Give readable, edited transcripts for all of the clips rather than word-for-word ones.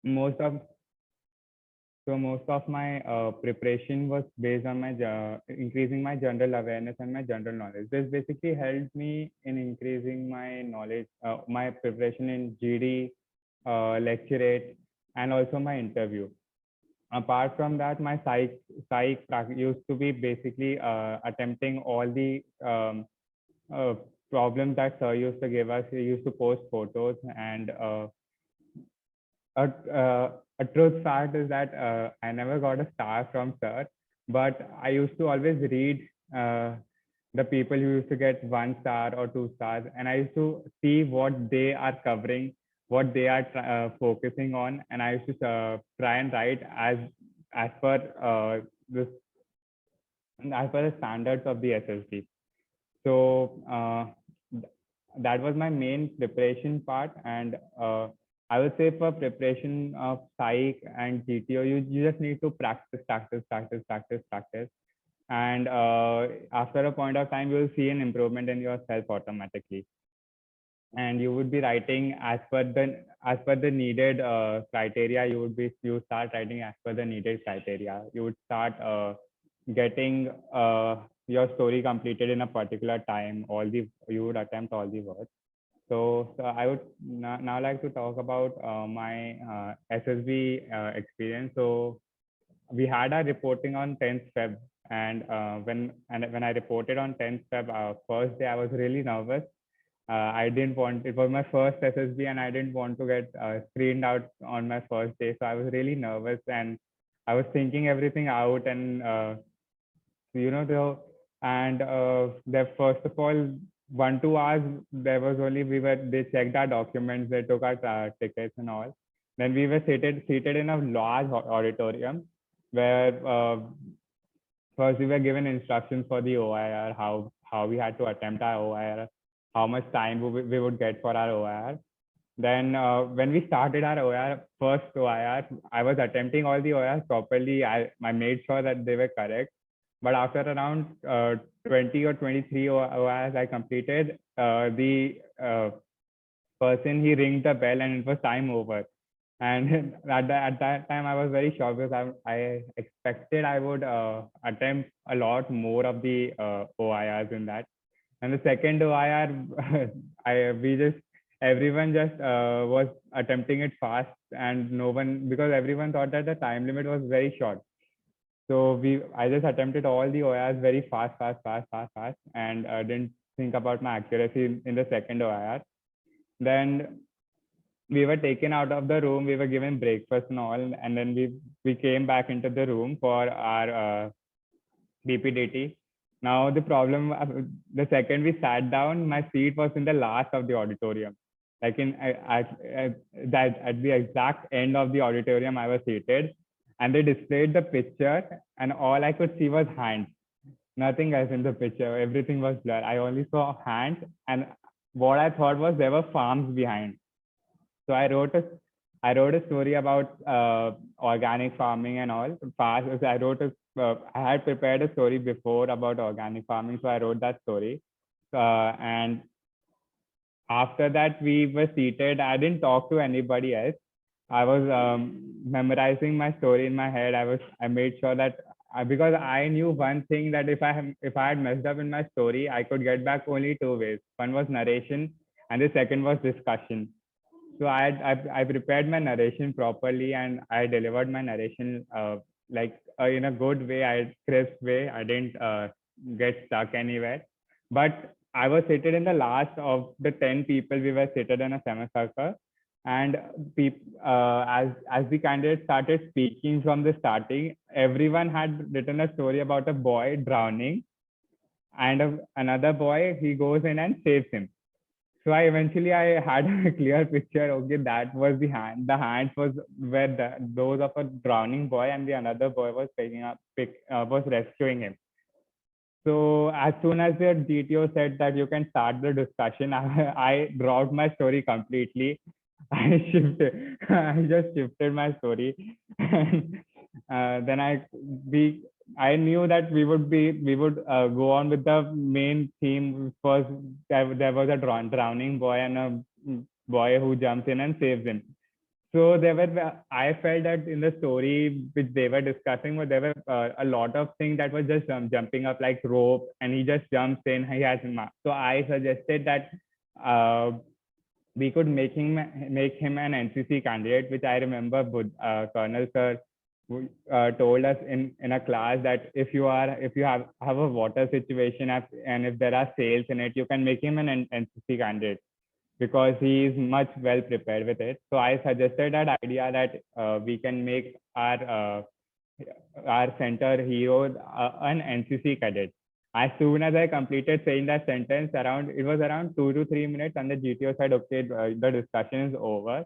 most of most of my preparation was based on my increasing my general awareness and my general knowledge. This basically helped me in increasing my knowledge, my preparation in GD, lecturate, and also my interview. Apart from that, my psych used to be basically attempting all the uh, problems that sir used to give us. He used to post photos, and a, a truth fact is that I never got a star from sir, but I used to always read the people who used to get 1 star or 2 stars, and I used to see what they are covering, what they are focusing on, and I used to try and write as per this as per the standards of the SSB. So that was my main preparation part, and I would say for preparation of psych and GTO, you just need to practice, and after a point of time, you will see an improvement in yourself automatically, and you would be writing as per the needed criteria. You start writing as per the needed criteria. You would start getting your story completed in a particular time. You would attempt all the words. So I would now like to talk about my SSB experience. So we had our reporting on 10th Feb, and when I reported on 10th Feb, first day I was really nervous. I didn't want, it was my first SSB, and I didn't want to get screened out on my first day. So I was really nervous, and I was thinking everything out, and the and the first of all 1 2 hours there was only they checked our documents, they took our tickets and all. Then we were seated in a large auditorium where first we were given instructions for the OIR, how we had to attempt our OIR, how much time we would get for our OIR. Then when we started our OIR, first OIR, I was attempting all the OIRs properly. I made sure that they were correct. But after around 20 or 23 OIRs I completed, the person, he ringed the bell and it was time over. And at that time, I was very shocked because I expected I would attempt a lot more of the OIRs in that. And the second OIR, everyone just was attempting it fast, and no one, because everyone thought that the time limit was very short. So I just attempted all the OIRs very fast, and didn't think about my accuracy in the second OIR. Then we were taken out of the room. We were given breakfast and all, and then we came back into the room for our BPDT. Now the problem, the second we sat down, my seat was in the last of the auditorium, like at the exact end of the auditorium I was seated, and they displayed the picture, and all I could see was hands, nothing else in the picture. Everything was blurred. I only saw hands, and what I thought was there were farms behind. So I wrote a story about organic farming and all. I had prepared a story before about organic farming, so I wrote that story. And after that, we were seated. I didn't talk to anybody else. I was memorizing my story in my head. I made sure that because I knew one thing, that if I had messed up in my story, I could get back only 2 ways. One was narration, and the second was discussion. So I prepared my narration properly, and I delivered my narration in a good way, crisp way. I didn't get stuck anywhere. But I was seated in the last of the 10 people. We were seated in a semicircle, and as the candidates started speaking from the starting, everyone had written a story about a boy drowning, and another boy, he goes in and saves him. So I had a clear picture. Okay, that was the hand. The hands was where those of a drowning boy, and the another boy was was rescuing him. So as soon as the GTO said that you can start the discussion, I dropped my story completely. I just shifted my story, and then I knew that we would go on with the main theme. First, there was a drowning boy and a boy who jumps in and saves him. So there were, I felt that in the story which they were discussing, but there were a lot of things that was just jumping up like rope, and he just jumps in. He has so I suggested that uh, we could make him an NCC candidate, which I remember Colonel Sir told us in a class that if you have a water situation and if there are sales in it, you can make him an NCC candidate because he is much well prepared with it. So I suggested that idea that we can make our center hero an NCC cadet. As soon as I completed saying that sentence, it was around 2 to 3 minutes, and the GTO said, "Okay, the discussion is over,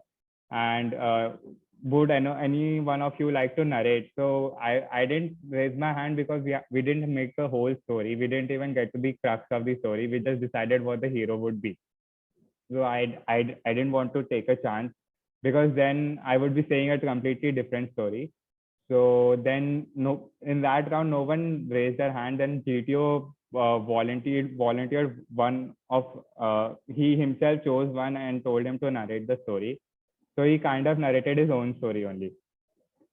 and would any one of you like to narrate?" So I didn't raise my hand because we didn't make the whole story. We didn't even get to the crux of the story. We just decided what the hero would be. So I didn't want to take a chance because then I would be saying a completely different story. So then no, in that round, no one raised their hand. Then GTO volunteered one of he himself chose one and told him to narrate the story. So he kind of narrated his own story only.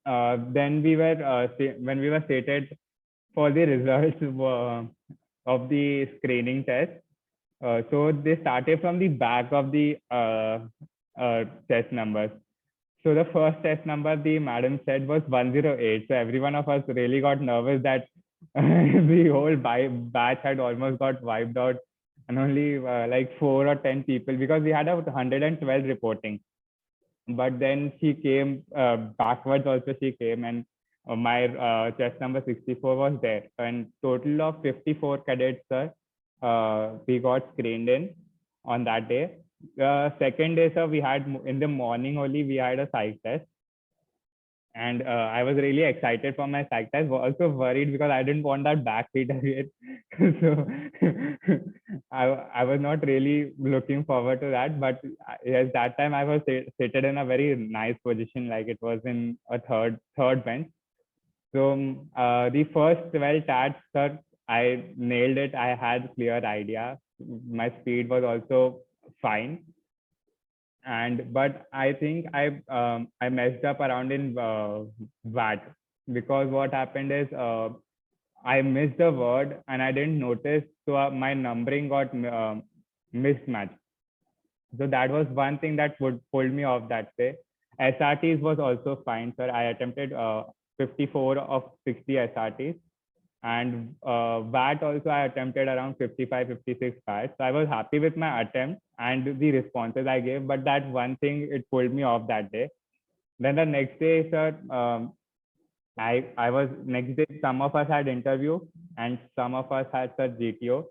Then when we were stated for the results of the screening test. So they started from the back of the test numbers. So the first test number the madam said was 108. So every one of us really got nervous that the whole batch had almost got wiped out, and only like 4 or 10 people, because we had 112 reporting. But then she came backwards also, she came, and my test number 64 was there, and total of 54 cadets, sir, we got screened in on that day. The second day, sir, we had in the morning only, we had a psych test. And I was really excited for my psych test. Also worried because I didn't want that backseat again. So I was not really looking forward to that. But yes, that time I was seated in a very nice position, like it was in a third bench. So the first 12 tats, sir, I nailed it. I had clear idea. My speed was also fine, and but I think I messed up around in VAT, because what happened is I missed the word and I didn't notice, so my numbering got mismatched. So that was one thing that would pull me off that day. SRTs was also fine, sir. I attempted 54 of 60 SRTs, and VAT also I attempted around 55, 56 VAT. So I was happy with my attempt and the responses I gave, but that one thing, it pulled me off that day. Then the next day, sir, I was next day, some of us had interview and some of us had sir GTO.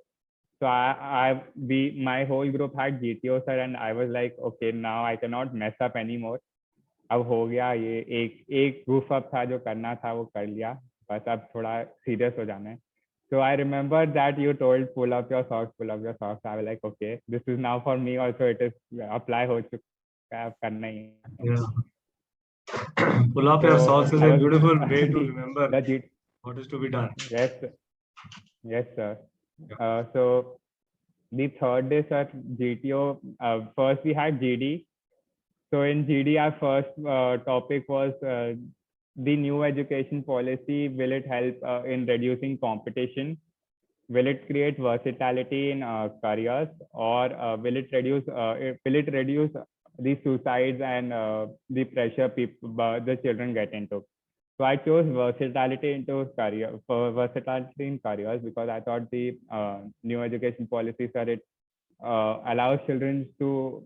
So my whole group had GTO, sir, and I was like, okay, now I cannot mess up anymore. अब हो गया ये, एक goof up था जो करना था वो कर लिया, बस अब थोड़ा serious हो जाना है. So I remember that you told pull up your socks, pull up your socks. I was like, okay, this is now for me also. It is apply हो चुका है, अब करना ही है. Yeah. Pull up your socks is a beautiful way to remember what is to be done. Yes, yes, sir. So the third day, sir, GTO. First we had GD. So in GD, our first topic was the new education policy. Will it help in reducing competition? Will it create versatility in careers, or will it reduce the suicides and the pressure the children get into? So I chose versatility versatility in careers, because I thought the new education policies allows children to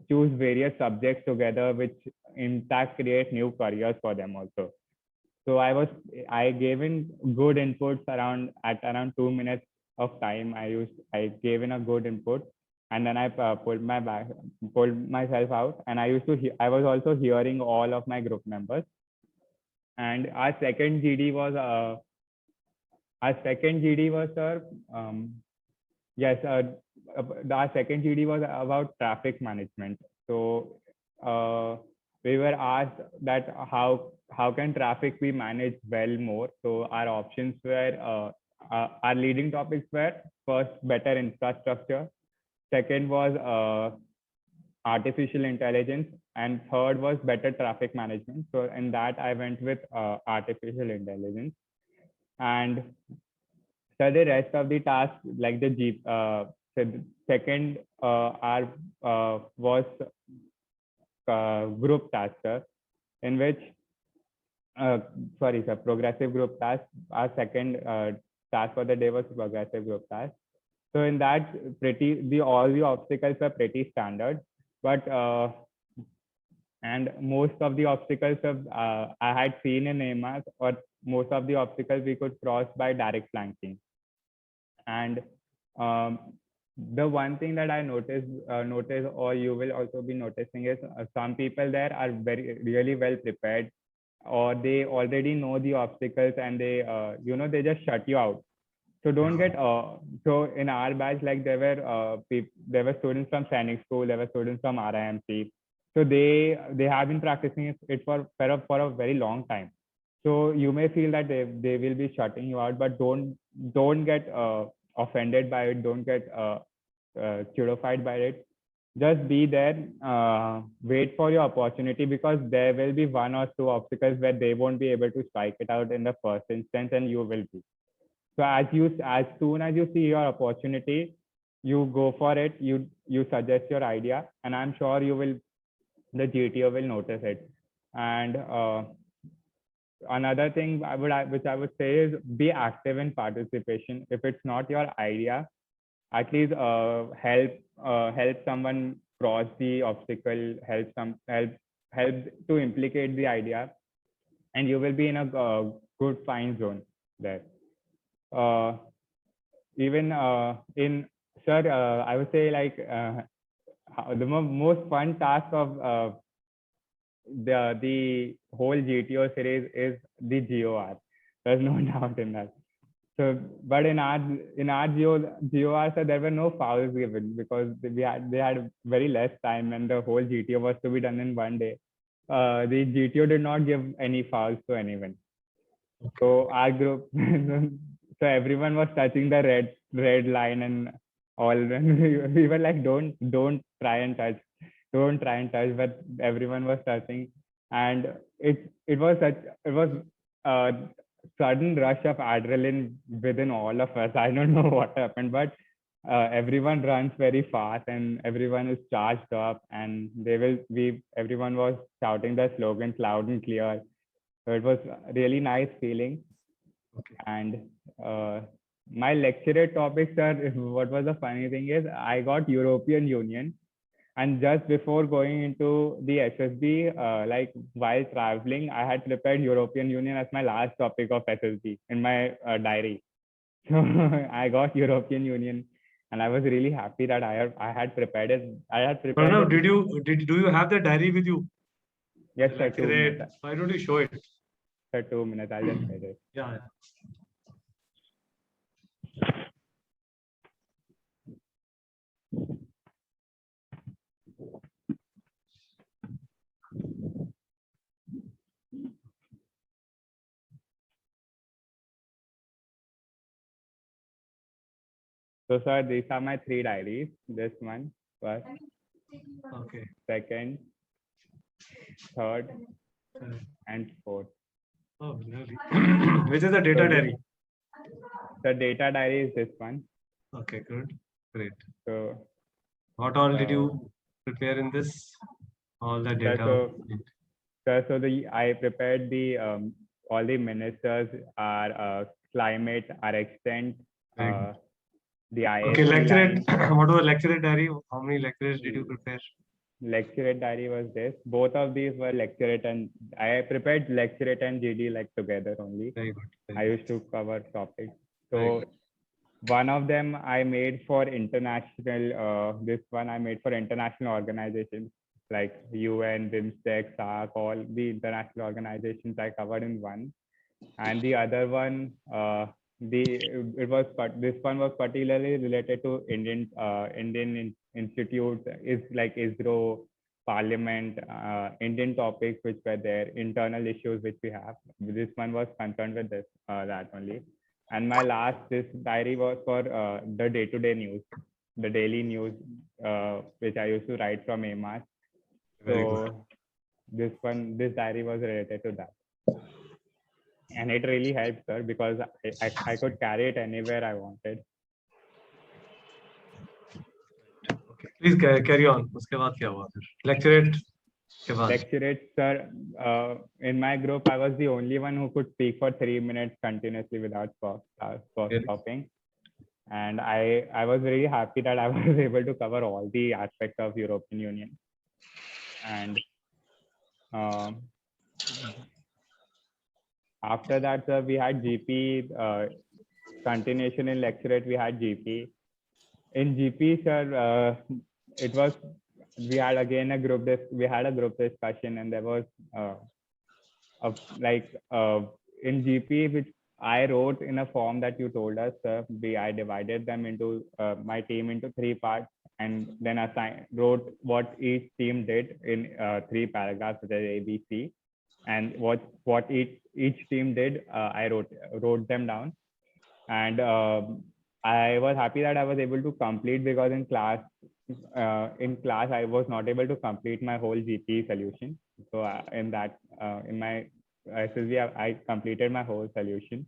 choose various subjects together, which in fact create new careers for them also. So I gave in good inputs at around 2 minutes of time. I gave in a good input, and then I pulled myself out, and I was also hearing all of my group members. And our second GD was sir, yes, our second GD was about traffic management. So we were asked that how can traffic be managed well more. So our options were our leading topics were: first, better infrastructure; second was artificial intelligence, and third was better traffic management. So in that I went with artificial intelligence. And so the rest of the tasks, like so the second was group task, sir, in which sorry, sir, progressive group task. Our second task for the day was progressive group task. So in that, all the obstacles were pretty standard, but and most of the obstacles I had seen in AMAS, or most of the obstacles we could cross by direct flanking. And the one thing that I noticed, or you will also be noticing, is some people there are really well prepared, or they already know the obstacles, and they they just shut you out. So don't get so in our batch, like there were students from Sainik School, there were students from RIMC. So they have been practicing it for a very long time. So you may feel that they will be shutting you out, but don't get offended by it. Don't get chudified by it. Just be there, wait for your opportunity, because there will be one or two obstacles where they won't be able to strike it out in the first instance, and you will be. So as soon as you see your opportunity, you go for it. You suggest your idea, and I'm sure the GTO will notice it. And another thing which I would say is be active in participation. If it's not your idea, at least help someone cross the obstacle. Help to implicate the idea, and you will be in a good fine zone there. Even in sir, I would say, like the most fun task of the whole GTO series is the GOR. There's no doubt in that. So, but in our GOR, so there were no fouls given, because they had very less time, and the whole GTO was to be done in one day. The GTO did not give any fouls to anyone. So our group, so everyone was touching the red line and all. We were like, don't try and touch, but everyone was touching, and it was a sudden rush of adrenaline within all of us. I don't know what happened, but everyone runs very fast, and everyone is charged up, and everyone was shouting their slogans loud and clear. So it was a really nice feeling. Okay. And my lecture topics are, what was the funny thing is, I got European Union, and just before going into the SSB, like while traveling, I had prepared European Union as my last topic of SSB in my diary. So I got European Union, and I was really happy that I had prepared it. Pranav, do you have the diary with you? Yes, sir. 2 minutes. Why don't you show it? Sir, 2 minutes. I'll just get it. Yeah. So, sir, these are my 3 diaries. This one first, Okay. second, third, and fourth. Oh, really? Which is the data diary? The data diary is this one. Okay, good. Great. So, what all did you prepare in this? All the data. So I prepared the all the ministers, our climate, our extent, the ISP. Okay, lecturate. What was lecturate diary? How many lectures did you prepare? Lecturate diary was this. Both of these were lecturate, and I prepared lecturate and GD like together only. Very good. I used to cover topics. So one of them I made for international. This one I made for international organizations like UN, BIMSTEC, SAARC, all the international organizations I covered in one. And the other one, this one was particularly related to Indian institutes, is like ISRO, Parliament, Indian topics which were there, internal issues which we have. This one was concerned with that only. And my this diary was for the day-to-day news, the daily news which I used to write from AMAS. Very So this diary was related to that. And it really helped, sir, because I could carry it anywhere I wanted. Okay. Please carry on. उसके बाद क्या हुआ फिर? Lecturate के बाद. Lecturate, sir. In my group, I was the only one who could speak for 3 minutes continuously without stopping. And I was very happy that I was able to cover all the aspects of European Union. And after that, sir, we had GP. Continuation in lecturate, we had GP. In GP, sir, we had again a group discussion, and there was in GP, which I wrote in a form that you told us, sir. I divided them into my team into 3 parts, and then wrote what each team did in 3 paragraphs, such as A, B, C, and what each team did. I wrote them down, and I was happy that I was able to complete, because in class I was not able to complete my whole GP solution. So in my SSB, I completed my whole solution.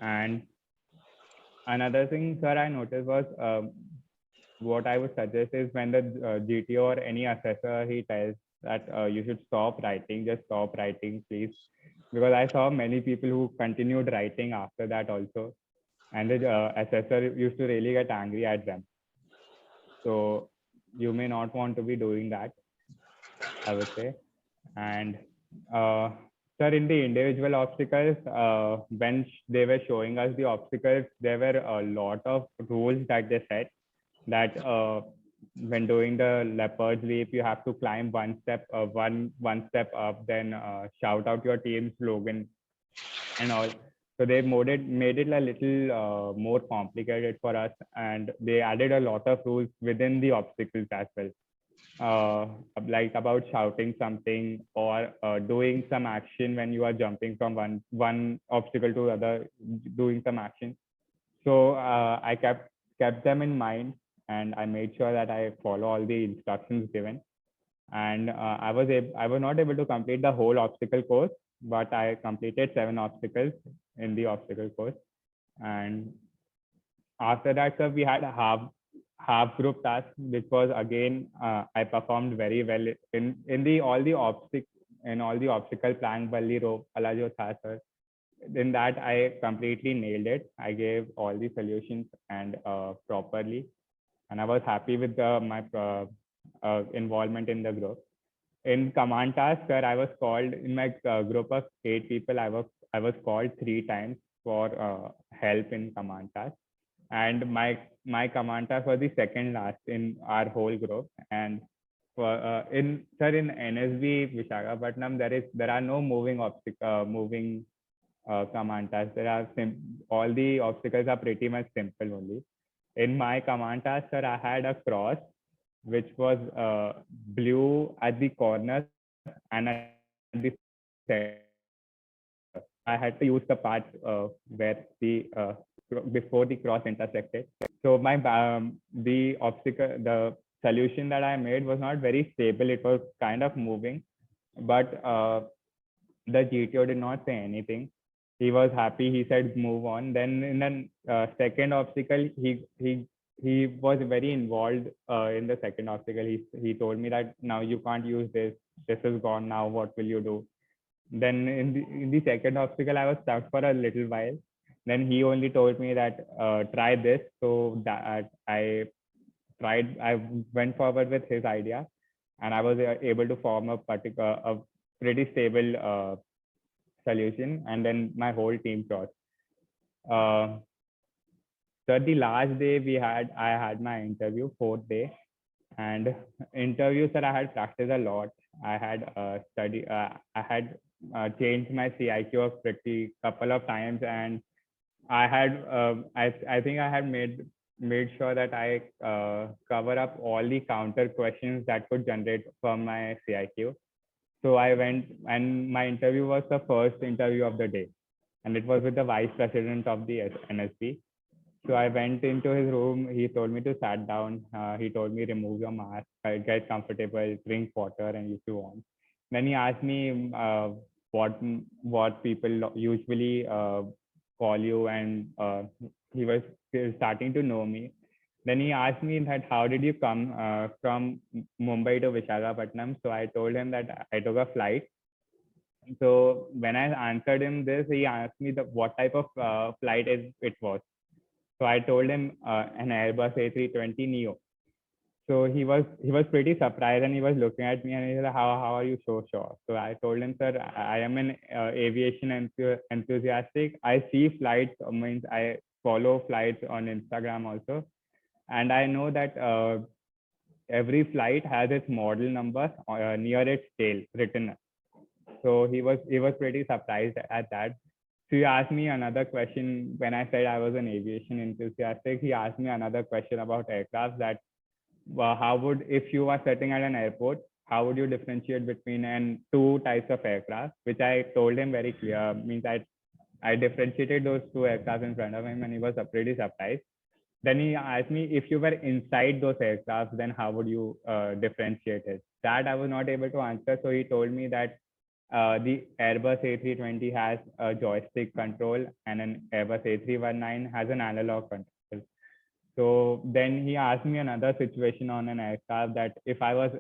And another thing, sir, I noticed was what I would suggest is when the GTO or any assessor, he tells that you should stop writing, just stop writing, please. Because I saw many people who continued writing after that also. And the assessor used to really get angry at them. So you may not want to be doing that, I would say. And sir, in the individual obstacles, when they were showing us the obstacles, there were a lot of rules that they set, that when doing the leopard's leap, you have to climb one step up, then shout out your team slogan and all. So they made it a little more complicated for us, and they added a lot of rules within the obstacles as well, like about shouting something or doing some action when you are jumping from one obstacle to other, doing some action. So I kept them in mind, and I made sure that I follow all the instructions given. And I was not able to complete the whole obstacle course, but I completed 7 obstacles in the obstacle course. And after that, sir, we had a half group task, which was again I performed very well in all the obstacle plank balli rope wala jo tha, sir. In that, I completely nailed it. I gave all the solutions and properly, and I was happy with my involvement in the group. In command task, sir, I was called in my group of 8 people. I was called 3 times for help in command task, and my command task was the second last in our whole group. And in NSB Visakhapatnam, there are no moving command tasks. All the obstacles are pretty much simple only. In my command task, sir, I had a cross which was blue at the corner and at the center. I had to use the part where before the cross intersected. So the solution that I made was not very stable. It was kind of moving, but the GTO did not say anything. He was happy. He said, move on. Then in the second obstacle, he was very involved in the second obstacle. He told me that now you can't use this. This is gone now. What will you do? Then in the second obstacle, I was stuck for a little while. Then he only told me that try this. So that I tried. I went forward with his idea, and I was able to form a pretty stable solution. And then my whole team crossed. So the last day I had my interview, 4th day, and interviews that I had practiced a lot. I had I had changed my CIQ a pretty couple of times, and I had I think I had made sure that I cover up all the counter questions that could generate from my CIQ. So I went, and my interview was the first interview of the day, and it was with the vice president of the NSB. So I went into his room. He told me to sit down. He told me remove your mask, get comfortable, drink water, and if you want. Then he asked me what people usually call you, and he was starting to know me. Then he asked me that how did you come from Mumbai to Visakhapatnam? So I told him that I took a flight. So when I answered him this, he asked me what type of flight it was. So I told him an Airbus A320 Neo. So he was pretty surprised, and he was looking at me, and he said, how are you so sure? So I told him, sir, I am an aviation enthusiastic. I see flights, means I follow flights on Instagram also, and I know that every flight has its model number near its tail written. So he was pretty surprised at that. So he asked me another question when I said I was an aviation enthusiastic. He asked me another question about aircraft, that how would, if you are sitting at an airport, how would you differentiate between two types of aircraft? Which I told him very clear. Means I differentiated those two aircraft in front of him, and he was pretty surprised. Then he asked me, if you were inside those aircraft, then how would you differentiate it? That I was not able to answer. So he told me that the Airbus A320 has a joystick control, and an Airbus A319 has an analog control. So then he asked me another situation on an aircraft, that if I was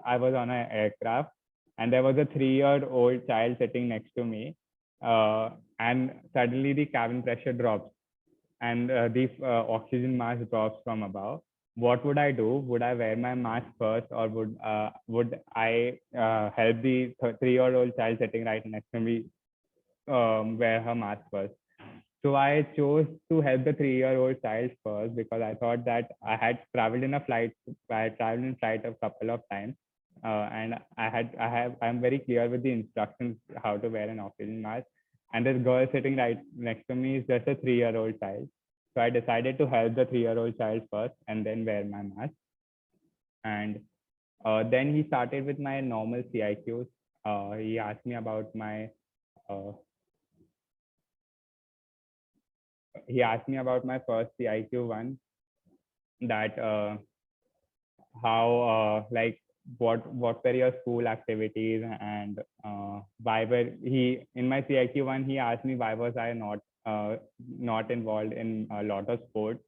on an aircraft and there was a 3-year-old child sitting next to me, and suddenly the cabin pressure drops, and the oxygen mask drops from above, what would I do? Would I wear my mask first, or would I help the 3-year-old child sitting right next to me wear her mask first? So I chose to help the 3-year-old child first, because I thought that I had traveled in a flight. I had traveled in flight a couple of times, and I'm very clear with the instructions how to wear an oxygen mask. And this girl sitting right next to me is just a 3-year-old child. So I decided to help the 3-year-old child first, and then wear my mask. And then he started with my normal CIQs. He asked me about my uh, he asked me about my first CIQ one, that how like what were your school activities, and why were he in my CIQ one, he asked me why was I not involved in a lot of sports.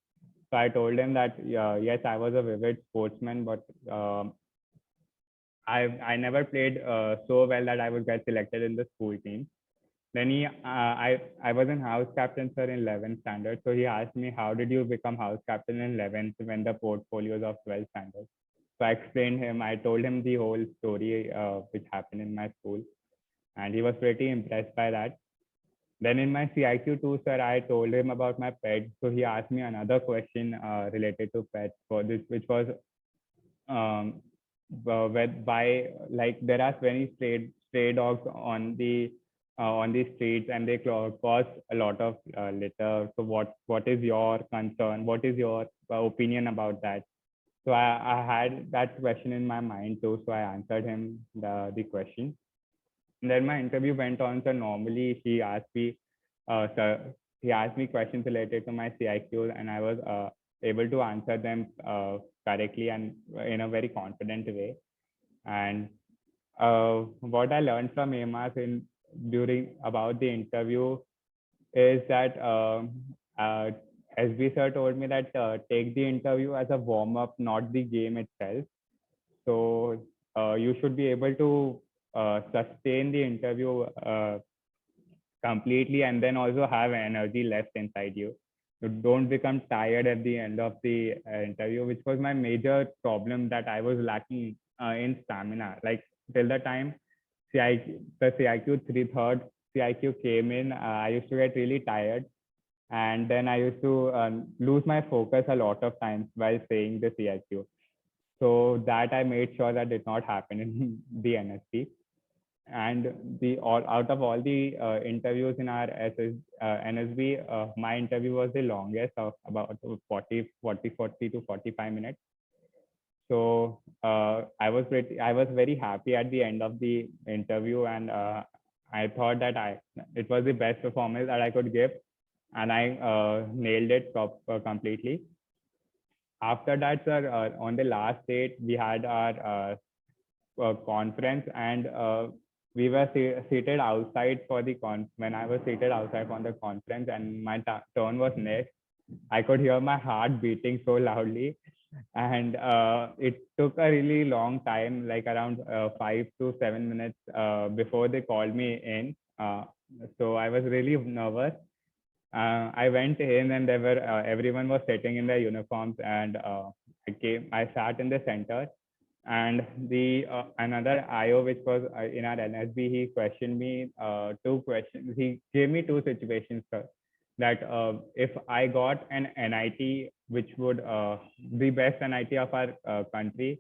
So I told him that yes, I was a vivid sportsman, but I never played so well that I would get selected in the school team. Then I was in house captain, sir, in 11th standard. So he asked me, how did you become house captain in 11th when the portfolios of 12th standard? So I explained him, I told him the whole story which happened in my school, and he was pretty impressed by that. Then in my CIQ2, sir, I told him about my pet. So he asked me another question related to pets for this, which was by, like, there are many stray dogs on the streets, and they cause a lot of litter. So what is your concern? What is your opinion about that? So I had that question in my mind too. So I answered him the question. And then my interview went on. So normally so he asked me questions related to my CIQ, and I was able to answer them correctly and in a very confident way. And what I learned from AMAS during about the interview is that SB sir told me that take the interview as a warm up, not the game itself. So you should be able to sustain the interview completely, and then also have energy left inside you. You don't become tired at the end of the interview, which was my major problem, that I was lacking in stamina. Like, till the time the CIQ third CIQ came in, I used to get really tired, and then I used to lose my focus a lot of times while saying the CIQ. So that I made sure that did not happen in the NSP. And the all out of all the interviews in our NSB, my interview was the longest, of about 40 to 45 minutes. So I was very happy at the end of the interview, and I thought that it was the best performance that I could give. and I nailed it completely. After that, sir, on the last date, we had our conference, and we were seated outside for the when I was seated outside for the conference, and my turn was next. I could hear my heart beating so loudly, and it took a really long time, like around 5 to 7 minutes before they called me in. So I was really nervous. I went in, and there were everyone was sitting in their uniforms, and I sat in the center, and the another IO, which was in our NSB, he questioned me 2 questions. He gave me 2 situations, sir, that if I got an NIT, which would the best NIT of our country,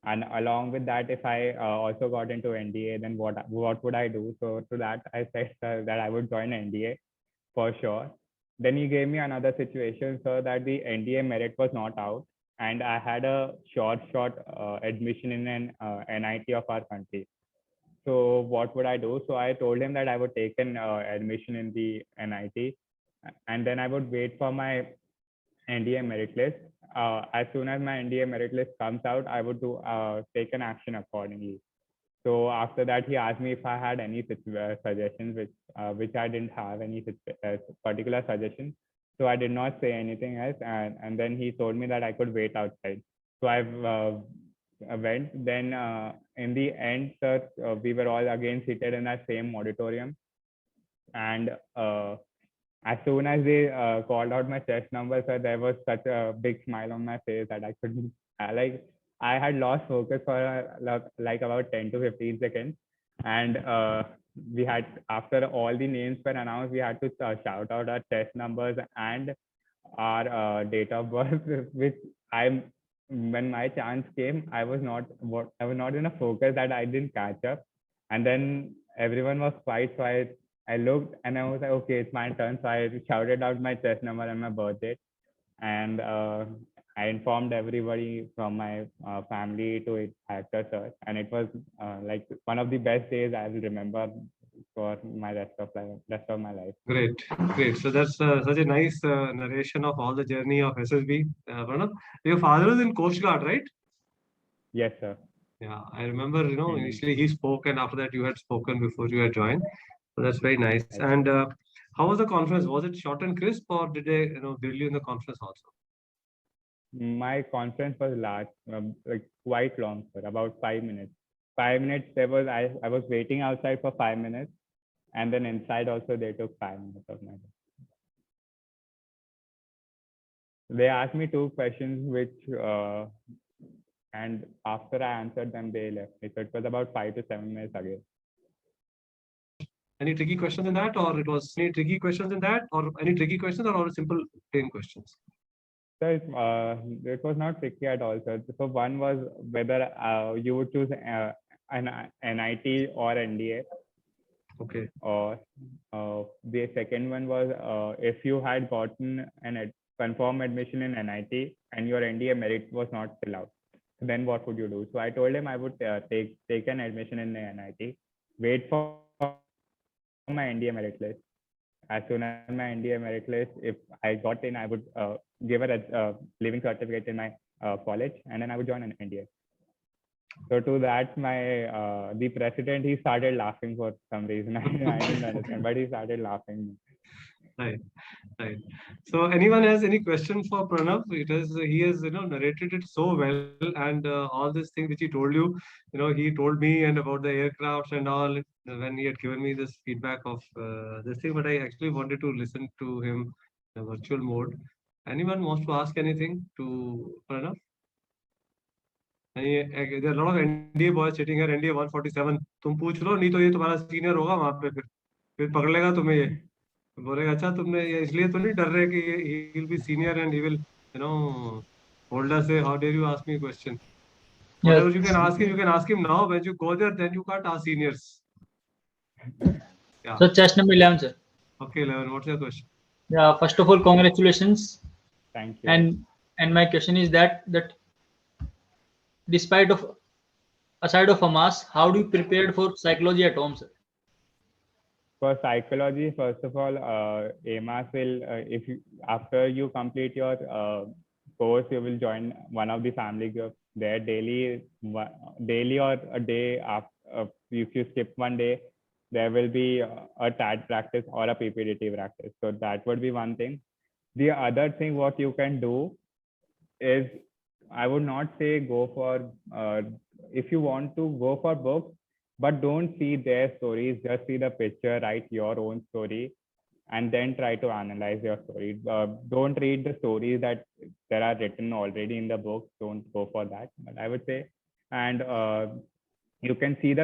and along with that, if I also got into NDA, then what would I do? So to that, I said, sir, that I would join NDA for sure. Then he gave me another situation, sir, that the NDA merit was not out, and I had a short admission in an NIT of our country. So what would I do? So I told him that I would take an admission in the NIT, and then I would wait for my NDA merit list. As soon as my NDA merit list comes out, I would take an action accordingly. So after that, he asked me if I had any suggestions, which I didn't have any particular suggestion. So I did not say anything else, and then he told me that I could wait outside. So I went. Then in the end, sir, we were all again seated in that same auditorium, and as soon as they called out my chest number, sir, there was such a big smile on my face that I couldn't I had lost focus for like about 10 to 15 seconds. And we had, after all the names were announced, we had to shout out our test numbers and our date of birth, which when my chance came, I was not in a focus that I didn't catch up. And then everyone was quiet, so I looked and I was like, okay, it's my turn. So I shouted out my test number and my birth date. And I informed everybody from my family to it after search. And it was like one of the best days I will remember for my rest of my life. Great. So that's such a nice narration of all the journey of SSB. Pranav, your father was in Coast Guard, right? Yes, sir. Yeah, I remember, initially he spoke, and after that you had spoken before you had joined. So that's very nice. Yes. And how was the conference? Was it short and crisp, or did they, grill you in the conference also? My conference was large, like quite long, sir, about 5 minutes. 5 minutes, I was waiting outside for 5 minutes, and then inside also they took 5 minutes of my time. They asked me 2 questions, which and after I answered them, they left me. So it was about 5 to 7 minutes again. Any tricky questions in that, or it was any tricky questions in that, or any tricky questions, or all simple plain questions? So it was not tricky at all, sir. So one was whether you would choose an NIT or NDA. Okay. Or the second one was if you had gotten an confirmed admission in NIT and your NDA merit was not still out, then what would you do? So I told him I would take an admission in the NIT, wait for my NDA merit list. As soon as my NDA merit list, if I got in, I would give a living certificate in my college, and then I would join an NDA. So to that, my the president, he started laughing for some reason. I didn't understand, but he started laughing. Right. So anyone has any question for Pranav? He has narrated it so well, and all this thing which he told you, he told me and about the aircrafts and all when he had given me this feedback of this thing. But I actually wanted to listen to him in a virtual mode. Anyone wants to ask anything to Pranav? There are a lot of NDA boys sitting here. NDA 147. तुम पूछ लो, नहीं तो ये तुम्हारा senior होगा वहां पे, फिर पकड़ लेगा तुम्हें ये, बोलेगा अच्छा तुमने ये इसलिए तो नहीं डर रहे कि he will be senior and he will hold us, say how dare you ask me a question. Whatever you can ask him, you can ask him now. When you go there, then you can't ask seniors. Yeah. So chest number 11, sir. Okay, 11. What's your question? Yeah. First of all, congratulations. Thank you. And my question is that aside of Hamas, how do you prepare for psychology at home, sir? for psychology, first of all, AMAS will, if you, after you complete your course, you will join one of the family groups there daily, daily or a day after. If you skip one day, there will be a TAT practice or a PPDT practice. So that would be one thing. The other thing what you can do is, I would not say go for, if you want to go for books, but don't see their stories, just see the picture, write your own story, and then try to analyze your story. Don't read the stories that there are written already in the book. Don't go for that. But I would say, and you can see the